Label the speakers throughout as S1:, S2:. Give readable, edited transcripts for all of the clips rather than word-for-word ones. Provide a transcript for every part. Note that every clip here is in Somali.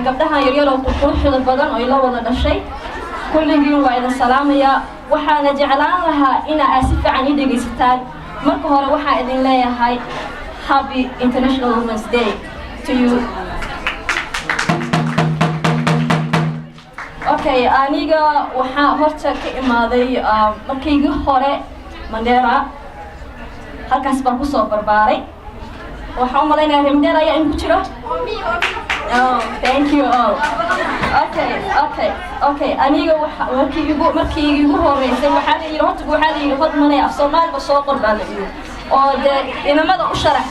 S1: gabdhaha yaryar oo quruxda badan oo ila wada dhashay kulligiin waa idin salaamaya waxaana jeclaan lahaa in aad si fiican ii dhegaysataan marka hore waxaan idin leeyahay Happy International Women's Day to you. Okay, aniga waxaa horta ka imaaday markii hore Mandera halkaas baan kusoo barbaaray waxaan u malaynayaa Mandera ayaa in ku jiro. Oh, thank you all. Okay. Aniga markii igu horeysay waxaa la yiri hodmanay af Soomaaliga soo qorbaan oo inamada u sharax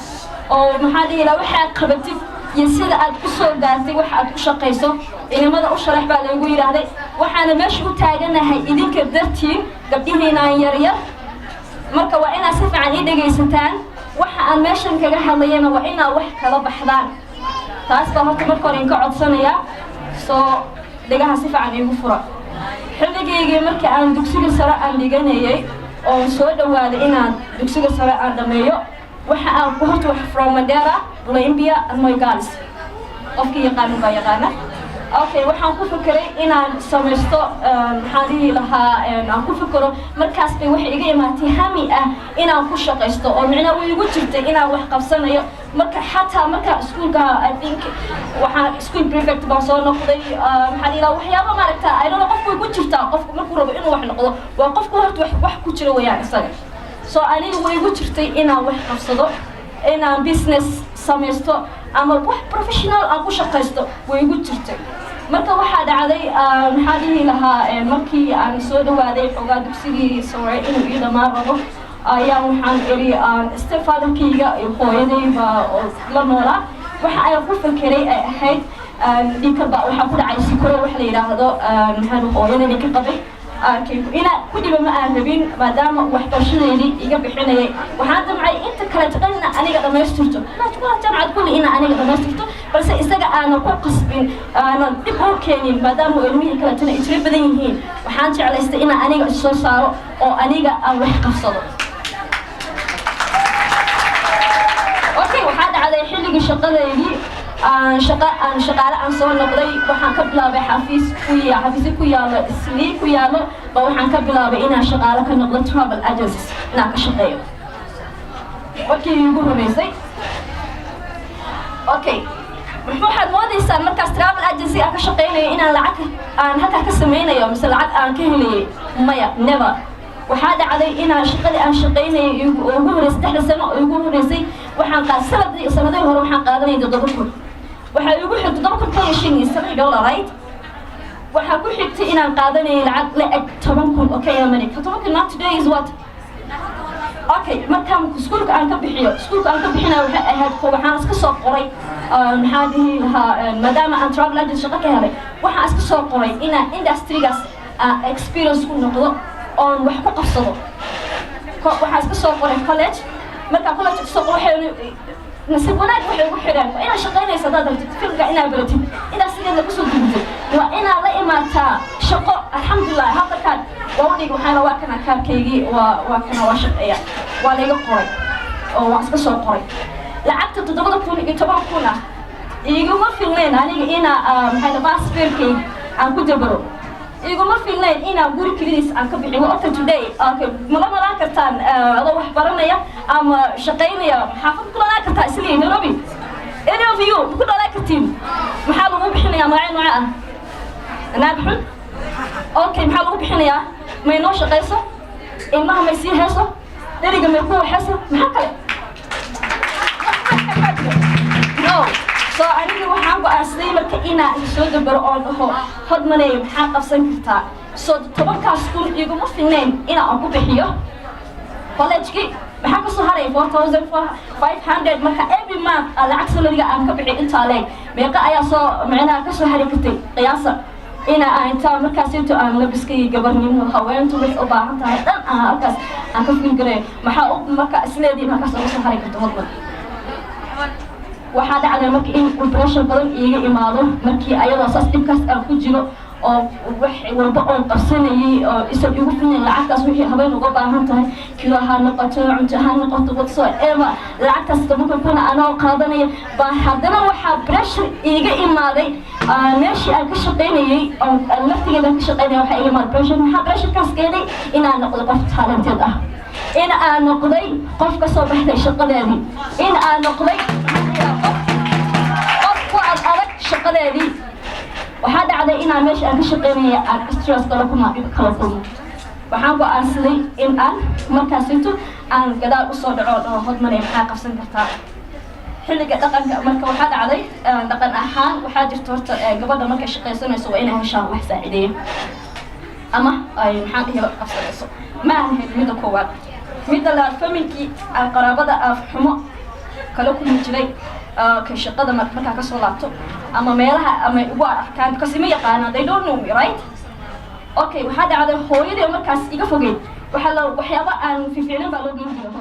S1: oo maxaa dhihi la waxa qabatid iyo sida aad ku soo gaartay waxa aad ku shaqeyso inamada u sharax baa lagu yiraahday waxaana meesha u taaganahay idinka dartiin gabdhihiina yaryar marka waa inaad si fiican ii dhageysataan waxa aan meeshan kaga hadlayana waa inaad wax kala baxdaan taas baa horta marka hore in ka codsanaya soo dhagaha si fiican iigu fura xilligeygii markii aan dugsiga sare aan dhiganayay oo soo dhawaaday inaan dugsiga sare aan dhameeyo waxa aan ku horta wax from Mandera Olympia and my girls qofkii yaqaan baa yaqaana okay waxaan ku fikiray inaan sameysto maxaan dhihi lahaa aan ku fikiro markaas bay wax iga imaatay hami ah inaan ku shaqeysto oo macna way igu jirtay inaan wax qabsanayo marka xataa marka iskuulka I think waxaan school prefect baan soo noqday maxaan dhihi lahaa waxyaabo maaragta I don't know qofku igu jirtaa qofku markuu rabo inuu wax noqdo waa qofku horta wax ku jira wayaan isaga soo aniga way igu jirtay inaan wax qabsado inaan business sameysto ama wax professional aan ku shaqeysto way igu jirtay marka waxa dhacday maxaa dhihi lahaa markii aan soo dhawaaday xogaa dugsigii sare inuu ii dhamaan rabo ayaa waxaan iri stepfatherkayga iyo hooyadayba la noolaa waxa ay ku fikiray ay ahayd dhinkaba waxaa ku dhacay sikoro wax la yiraahdo maxaa hooyadayda ka qabay ina ku dhiba ma aan rabin maadaama waxbarashadeedii iga bixinayay waxaan damcay inta kale taqaana aniga dhamaystirto waa jamcad kulli ina aniga dhamaystirto balse isaga aan ku qasbin aan dib u keenin maadaama ilmihii kale tan ay badan yihiin waxaan jeclaystay ina aniga soo saaro oo aniga aan wax qabsado okay waxaa dhacday xilligii shaqadeedii shaqaale aan soo noqday waxaan ka bilaabay xafiis ku yaalo Islii ku yaalo ba waxaan ka bilaabay inaan shaqaale ka noqdo travel agencies inaan ka shaqeeyo markii ugu horeysay okay waxaad moodaysaa markaas travel agency aan ka shaqeynayo inaan lacag aan halka ka sameynayo mise lacag aan ka helayay maya never waxaa dhacday inaan shaqadii aan shaqeynayay ugu horeysay 3 sano ugu horeysay waxaan sanadii hore waxaan qaadanayay 7,000 waxa igu xigtay 7,000 right waxa ku xigtay inaan qaadanay lacag la eg 10,000 okay America 10,000 not today is what okay markaan iskuulka aan ka bixinayo waxa ahayd waxaan iska soo qoray maxaa dhihi lahaa maadaama aan travel agent shaqo ka helay waxaan iska soo qoray inaan industry-gaas experience ku noqdo oo wax ku qabsado waxaan iska soo qoray college markaan college soo qoray nasiib wanaag waxay ugu xidhaan waa inaad shaqeynaysa dad filmka inaad baratid inaad sideeda kusoo gudubtay waa inaad la imaataa shaqo alxamdulillah halkaan waa wadhiga waxaana waa kana kaarkaygii waa kana waa shaqeeya waa layga qoray oo waan iska soo qoray lacagta 7,000 ah iguma filnayn aniga inaa maxay passportkayga aan ku dabaro iguma filnayn inaan guri kaliis aan ka bixiyo waqti today okay ma kartaan adoo wax baranaya ama shaqeynaya xaafad ku la kartaa Islii Nairobi any of you ku la kartiin maxaa lagu bixinayaa magacyo nooc ah naagxun okay maxaa lagu bixinayaa ma inoo shaqeyso ilmaha ma sii hayso dariga ma ku waxayso maxaa kale no so aniga waxaan ku aasay marka inaan soo dabaro oo dhaho hodmanay maxaa qabsan kartaa so 10,000 iguma filnayn inaan ku bixiyo college-ki maxaa ka soo haray 4,500 marka every month lacag salariga aan ka bixin inta leeg meeqa ayaa soo macnaha ka soo haray kartay qiyaasa ina inta markaas inta aan labiskay gabarnimo haweentu wax u baahan tahay dhan halkaas aan ka fikiray maxaa marka isleedii markaas ugu soo haray kartay hodman waxaa dhacday markii in pressure badan iiga imaado markii ayadoo saas dibkaas aan ku jiro oo wax walba oo qabsanayay oo isag igu filan lacagtaas wixii habeen uga baahan tahay kilo ha noqoto cunto ha noqoto whatsoever lacagtaas tobanka kuna anoo qaadanaya baa haddana waxaa pressure iiga imaaday meeshii aan ka shaqaynayay oo naftigeeda ka shaqaynaya waxaa iga imaaday pressure maxaa pressurekaas keenay inaan noqdo qof talented ah in aan noqday qof ka soo baxday shaqadeedii in aan noqday qof ku adag shaqadeedii waxaa dhacday inaan meesha aan ka shaqaynaya aan stress kala kulmo waxaan go'aansaday in aan markaasintu aan gadaal usoo dhaco oo hodmanay maxaa qabsan kartaa xilliga dhaqanka marka waxaa dhacday dhaqan ahaan waxaa jirta horta gabadha markay shaqaysanayso waa inay heshaan wax saacideeya ama ay maxaan dhihi qabsanayso ma aan helin midda koowaad midda labaad familkii qaraabada xumo kala kulmi jiray ka shaqada markaa ka soo laabto ama meelaha ama ugu arkaan because ma yaqaanaan they don't know me right okay waxaa dhacday hooyadii markaas iga fogeyd waxyaaba aan fiicnaan baa loo geyn jiray